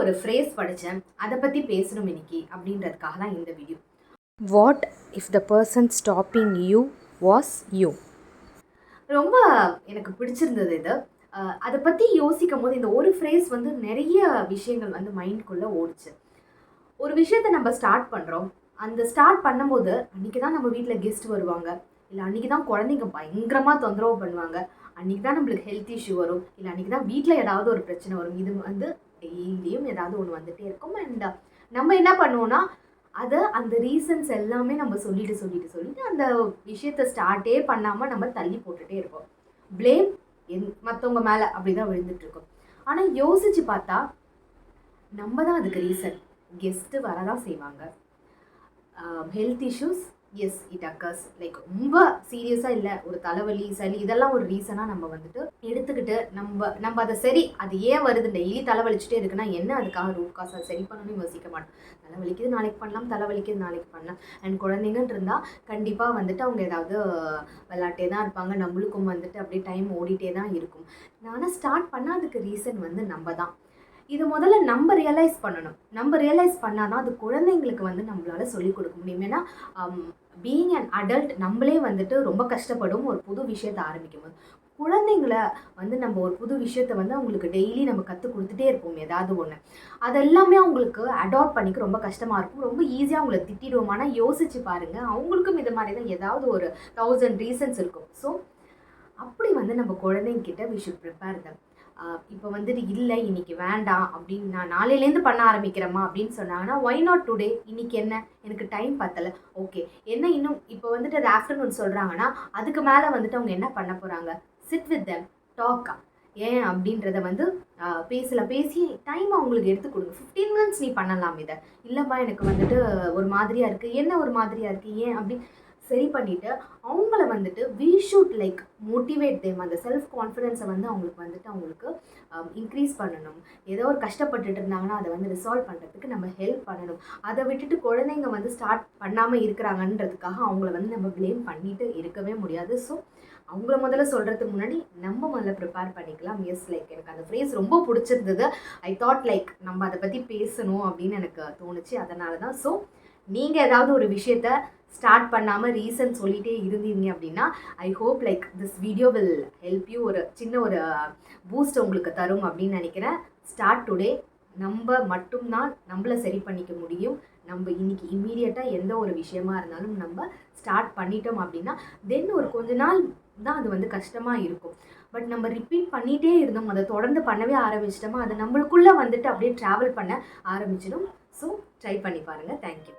ஒரு ஃப்ரேஸ் படித்தேன், அதை பற்றி பேசணும் இன்னைக்கு அப்படின்றதுக்காக தான் இந்த video. What if the person stopping you was you? ரொம்ப எனக்கு பிடிச்சிருந்தது இது. அதை பற்றி யோசிக்கும் போது இந்த ஒரு ஃப்ரேஸ் வந்து நிறைய விஷயங்கள் வந்து மைண்டுக்குள்ளே ஓடிச்சு. ஒரு விஷயத்தை நம்ம ஸ்டார்ட் பண்ணுறோம், அந்த ஸ்டார்ட் பண்ணும்போது அன்றைக்கி தான் நம்ம வீட்டில் கெஸ்ட் வருவாங்க, இல்லை அன்றைக்கி தான் குழந்தைங்க பயங்கரமாக தொந்தரவு பண்ணுவாங்க, அன்றைக்கி தான் நம்மளுக்கு ஹெல்த் இஷ்யூ வரும், இல்லை அன்றைக்கி தான் வீட்டில் ஏதாவது ஒரு பிரச்சனை வரும். இது வந்து டெய்லியும் ஏதாவது ஒன்று வந்துகிட்டே இருக்கும். அண்ட் நம்ம என்ன பண்ணுவோன்னா அதை அந்த ரீசன்ஸ் எல்லாமே நம்ம சொல்லிட்டு அந்த விஷயத்தை ஸ்டார்ட்டே பண்ணாமல் நம்ம தள்ளி போட்டுகிட்டே இருப்போம். ப்ளேம் மற்றவங்க மேலே அப்படி தான் விழுந்துட்டுருக்கோம். ஆனால் யோசித்து பார்த்தா நம்ம தான் அதுக்கு ரீசன். கெஸ்ட்டு வரதான் செய்வாங்க. Health issues, S it occurs. Like ரொம்ப சீரியஸாக இல்லை, ஒரு தலைவலி சளி இதெல்லாம் ஒரு ரீசனாக நம்ம வந்துட்டு எடுத்துக்கிட்டு நம்ம அதை சரி அது ஏன் வருது, டெய்லி தலைவலிச்சுட்டே இருக்குன்னா என்ன அதுக்காக ரூட் காசு அதை சரி பண்ணணும்னு யோசிக்க மாட்டோம். தலைவலிக்குது நாளைக்கு பண்ணலாம், தலைவலிக்குது நாளைக்கு பண்ணலாம். அண்ட் குழந்தைங்கன்னு இருந்தால் கண்டிப்பாக வந்துட்டு அவங்க ஏதாவது விளாட்டே தான் இருப்பாங்க, நம்மளுக்கும் வந்துட்டு அப்படியே டைம் ஓடிட்டே தான் இருக்கும். ஆனால் ஸ்டார்ட் பண்ணால் அதுக்கு ரீசன் வந்து நம்ம தான். இது முதல்ல நம்ம ரியலைஸ் பண்ணணும். நம்ம ரியலைஸ் பண்ணால் தான் அது குழந்தைங்களுக்கு வந்து நம்மளால் சொல்லிக் கொடுக்க முடியும். ஏன்னா பீயிங் அன் அடல்ட் நம்மளே வந்துட்டு ரொம்ப கஷ்டப்படும் ஒரு புது விஷயத்தை ஆரம்பிக்கும் போது. குழந்தைங்களை வந்து நம்ம ஒரு புது விஷயத்தை வந்து அவங்களுக்கு டெய்லி நம்ம கற்றுக் கொடுத்துட்டே இருப்போம் ஏதாவது ஒன்று. அதெல்லாமே அவங்களுக்கு அடாப்ட் பண்ணிக்க ரொம்ப கஷ்டமாக இருக்கும். ரொம்ப ஈஸியாக அவங்கள திட்டிடுவோம். ஆனால் யோசிச்சு பாருங்கள், அவங்களுக்கும் இது மாதிரி தான் ஏதாவது ஒரு 1000 ரீசன்ஸ் இருக்கும். ஸோ அப்படி வந்து நம்ம குழந்தைங்கிட்ட வி ஷுட் ப்ரிப்பேர் தம். இப்போ வந்துட்டு இல்லை இன்னைக்கு வேண்டாம் அப்படின்னு நான் நாளையிலேருந்து பண்ண ஆரம்பிக்கிறேம்மா அப்படின்னு சொன்னாங்கன்னா ஒய் நாட் டுடே, இன்னைக்கு என்ன எனக்கு டைம் பத்தலை, ஓகே என்ன இன்னும் இப்போ வந்துட்டு அது ஆஃப்டர்நூன் சொல்கிறாங்கன்னா அதுக்கு மேலே வந்துட்டு அவங்க என்ன பண்ண போகிறாங்க, சிட் வித் தெம், டாக்கா ஏன் அப்படின்றத வந்து பேசி டைம் அவங்களுக்கு எடுத்து கொடுங்க. 15 மினிட்ஸ் நீ பண்ணலாம் இதை. இல்லைம்மா எனக்கு வந்துட்டு ஒரு மாதிரியாக இருக்குது, என்ன ஒரு மாதிரியாக இருக்குது ஏன் அப்படி சரி பண்ணிவிட்டு அவங்கள வந்துட்டு we should like motivate them. அந்த செல்ஃப் கான்ஃபிடென்ஸை வந்து அவங்களுக்கு இன்க்ரீஸ் பண்ணணும். ஏதோ ஒரு கஷ்டப்பட்டுட்டு இருந்தாங்கன்னா அதை வந்து ரிசால்வ் பண்ணுறதுக்கு நம்ம ஹெல்ப் பண்ணணும். அதை விட்டுட்டு குழந்தைங்க வந்து ஸ்டார்ட் பண்ணாமல் இருக்கிறாங்கன்றதுக்காக அவங்கள வந்து நம்ம ப்ளேம் பண்ணிட்டு இருக்கவே முடியாது. ஸோ அவங்கள முதல்ல சொல்கிறதுக்கு முன்னாடி நம்ம முதல்ல ப்ரிப்பேர் பண்ணிக்கலாம். எஸ் லைக் எனக்கு அந்த ஃப்ரேஸ் ரொம்ப பிடிச்சிருந்தது. ஐ தாட் லைக் நம்ம அதை பற்றி பேசணும் அப்படின்னு எனக்கு தோணுச்சு. அதனால தான். ஸோ நீங்கள் ஏதாவது ஒரு விஷயத்த ஸ்டார்ட் பண்ணாமல் ரீசன் சொல்லிகிட்டே இருந்தீங்க அப்படின்னா I hope like this video will help you. ஒரு சின்ன ஒரு பூஸ்ட் உங்களுக்கு தரும் அப்படின்னு நினைக்கிறேன். Start today. நம்ம மட்டும்தான் நம்மளை சரி பண்ணிக்க முடியும். நம்ம இன்னைக்கு இம்மீடியட்டாக எந்த ஒரு விஷயமா இருந்தாலும் நம்ம ஸ்டார்ட் பண்ணிட்டோம் அப்படின்னா தென் ஒரு கொஞ்ச நாள் தான் அது வந்து கஷ்டமாக இருக்கும். பட் நம்ம ரிப்பீட் பண்ணிகிட்டே இருந்தோம், அதை தொடர்ந்து பண்ணவே ஆரம்பிச்சிட்டோமா அது நம்மளுக்குள்ளே வந்துட்டு அப்படியே ட்ராவல் பண்ண ஆரம்பிச்சிடும். ஸோ ட்ரை பண்ணி பாருங்கள். தேங்க்யூ.